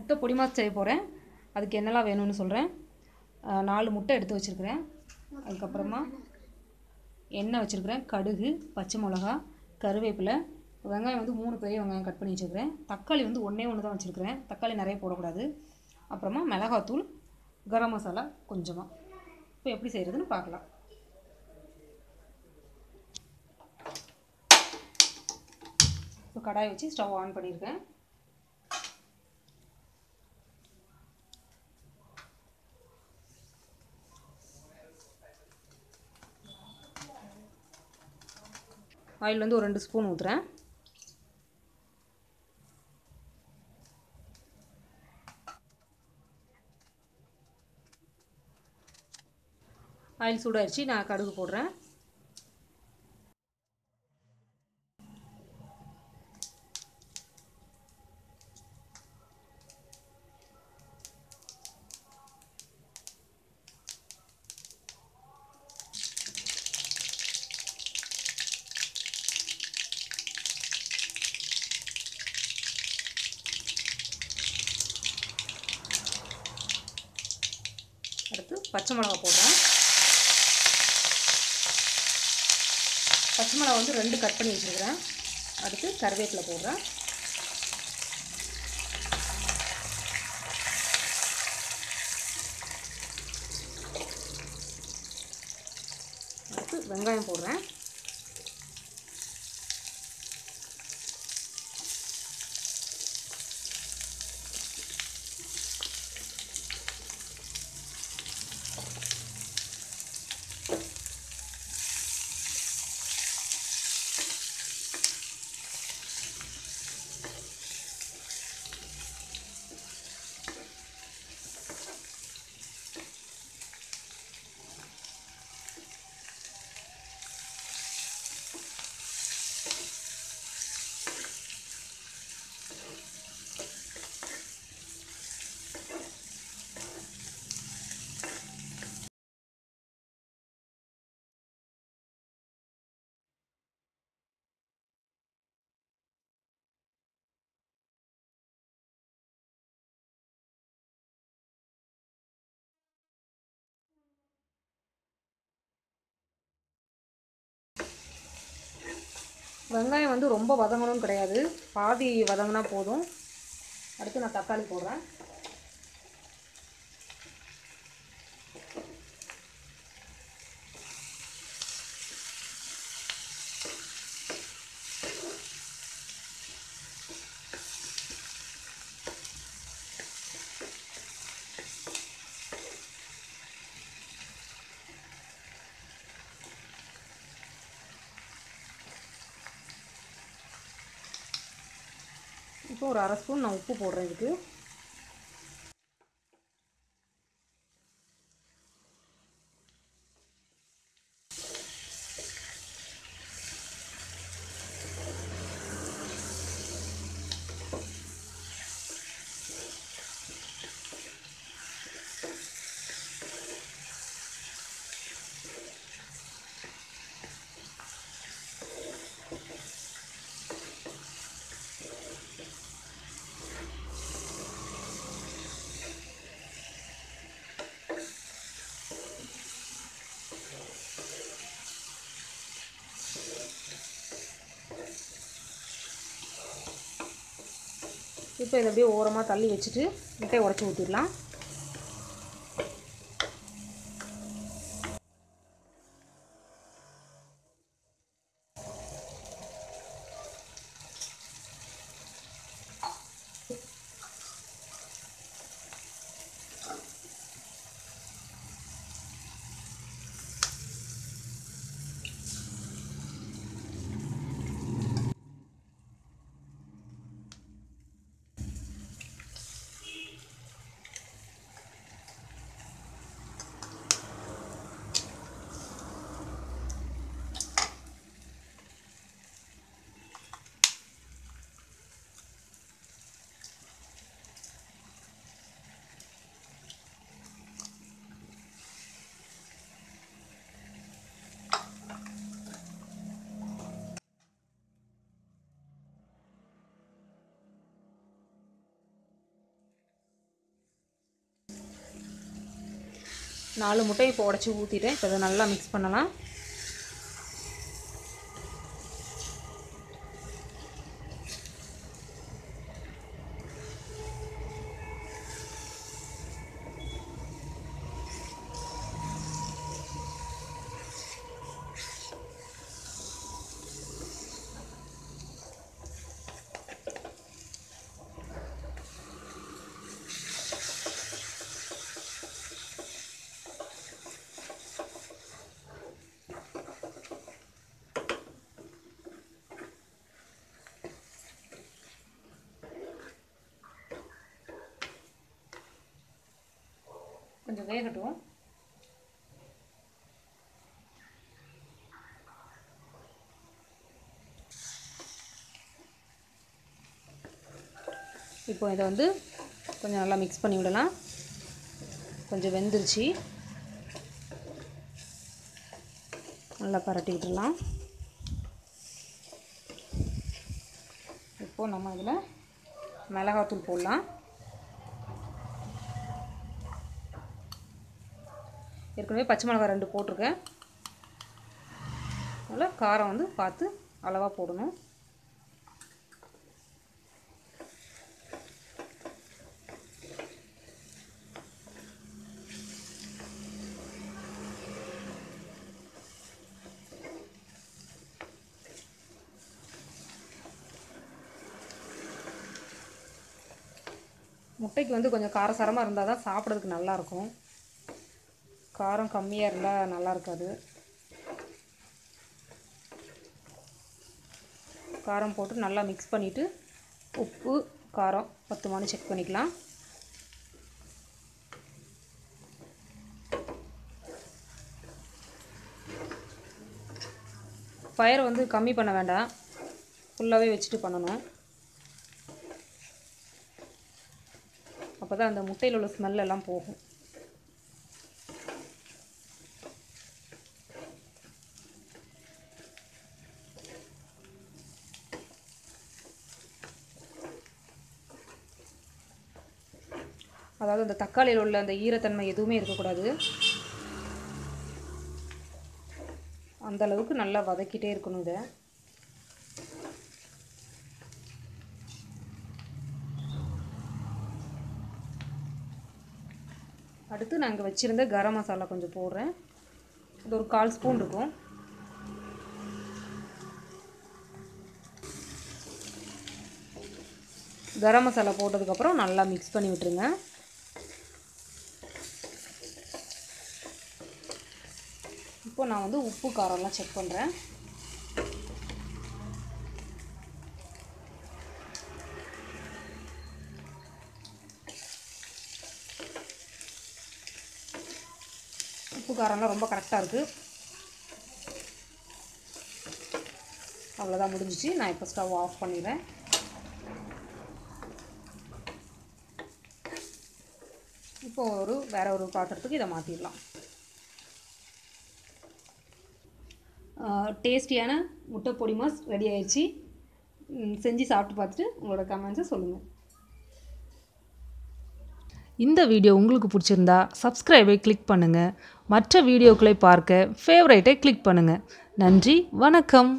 முட்டை பொடி மாஸ் செய்ய போகிறேன். அதுக்கு என்னெல்லாம் வேணும்னு சொல்கிறேன். 4 முட்டை எடுத்து வச்சுருக்கிறேன். அதுக்கப்புறமா எண்ணெய் வச்சுருக்கிறேன், கடுகு, பச்சை மிளகா, கருவேப்பிலை, வெங்காயம் வந்து 3 பெரிய வெங்காயம் கட் பண்ணி வச்சுருக்கிறேன். தக்காளி வந்து ஒன்றே தான் வச்சுருக்கிறேன். தக்காளி நிறைய போடக்கூடாது. அப்புறமா மிளகாத்தூள், கரம் மசாலா கொஞ்சமாக. இப்போ எப்படி செய்கிறதுன்னு பார்க்கலாம். இப்போ கடாயை வச்சு ஸ்டவ் ஆன் பண்ணியிருக்கேன். ஆயில் வந்து ஒரு 2 ஸ்பூன் ஊற்றுறேன். ஆயில் சூடாகிடுச்சு. நான் கடுகு போடுறேன். அடுத்து பச்சை மிளகா போடுறேன். பச்சை மிளகா வந்து 2 கட் பண்ணி வச்சுருக்கிறேன். அடுத்து கருவேப்பிலை போடுறேன். அடுத்து வெங்காயம் போடுறேன். வெங்காயம் வந்து ரொம்ப வதங்கணும்னு கிடையாது, பாதி வதங்கினா போதும். அடுத்து நான் தக்காளி போடுறேன். இப்போ ஒரு 1/2 ஸ்பூன் நான் உப்பு போடுறேன் இதுக்கு. இப்போ இதை அப்படியே ஓரமாக தள்ளி வச்சுட்டு முட்டையை உடச்சி ஊற்றிடலாம். 4 முட்டையை இப்போ உடச்சி ஊற்றிட்டேன். இப்போ இதை நல்லா மிக்ஸ் பண்ணலாம். கொஞ்சம் வேகட்டும். இப்போ இதை வந்து கொஞ்சம் நல்லா மிக்ஸ் பண்ணி விடலாம். கொஞ்சம் வெந்துருச்சு, நல்லா பரட்டி விட்டுடலாம். இப்போது நம்ம இதில் மிளகாத்தூள் போடலாம். ஏற்கனவே பச்சை மிளகாய் 2 போட்டிருக்கேன். அதனால் காரம் வந்து பார்த்து அளவாக போடணும். முட்டைக்கு வந்து கொஞ்சம் காரசாரமாக இருந்தால் தான் சாப்பிட்றதுக்கு நல்லாயிருக்கும். காரம் கம்மியாக இருந்தால் நல்லா இருக்காது. காரம் போட்டு நல்லா மிக்ஸ் பண்ணிவிட்டு உப்பு காரம் பத்துமானு செக் பண்ணிக்கலாம். ஃபயர் வந்து கம்மி பண்ண வேண்டாம், ஃபுல்லாகவே வச்சுட்டு பண்ணணும். அப்போ தான் அந்த முட்டையில் உள்ள ஸ்மெல் எல்லாம் போகும். அதாவது அந்த தக்காளியில் உள்ள அந்த ஈரத்தன்மை எதுவுமே இருக்கக்கூடாது. அந்த அளவுக்கு நல்லா வதக்கிட்டே இருக்கணும் இதை. அடுத்து நாங்கள் வச்சுருந்த கரம் மசாலா கொஞ்சம் போடுறேன். இது ஒரு 1/4 ஸ்பூன் இருக்கும். கரம் மசாலா போட்டதுக்கப்புறம் நல்லா மிக்ஸ் பண்ணி விட்டுருங்க. இப்போ நான் வந்து உப்பு காரம்லாம் செக் பண்ணுறேன். உப்பு காரம்லாம் ரொம்ப கரெக்டாக இருக்குது. அவ்வளோதான், முடிஞ்சிச்சு. நான் இப்போ ஸ்டவ் ஆஃப் பண்ணிடுறேன். இப்போ வேற ஒரு பாத்திரத்துக்கு இதை மாற்றிடலாம். டேஸ்டியான முட்டை பொடி மாஸ் ரெடி ஆயிடுச்சு. செஞ்சு சாப்பிட்டு பார்த்துட்டு உங்களோட கமெண்ட்ஸை சொல்லுங்கள். இந்த வீடியோ உங்களுக்கு பிடிச்சிருந்தா சப்ஸ்கிரைபை கிளிக் பண்ணுங்கள். மற்ற வீடியோக்களை பார்க்க ஃபேவரைட்டை கிளிக் பண்ணுங்கள். நன்றி, வணக்கம்.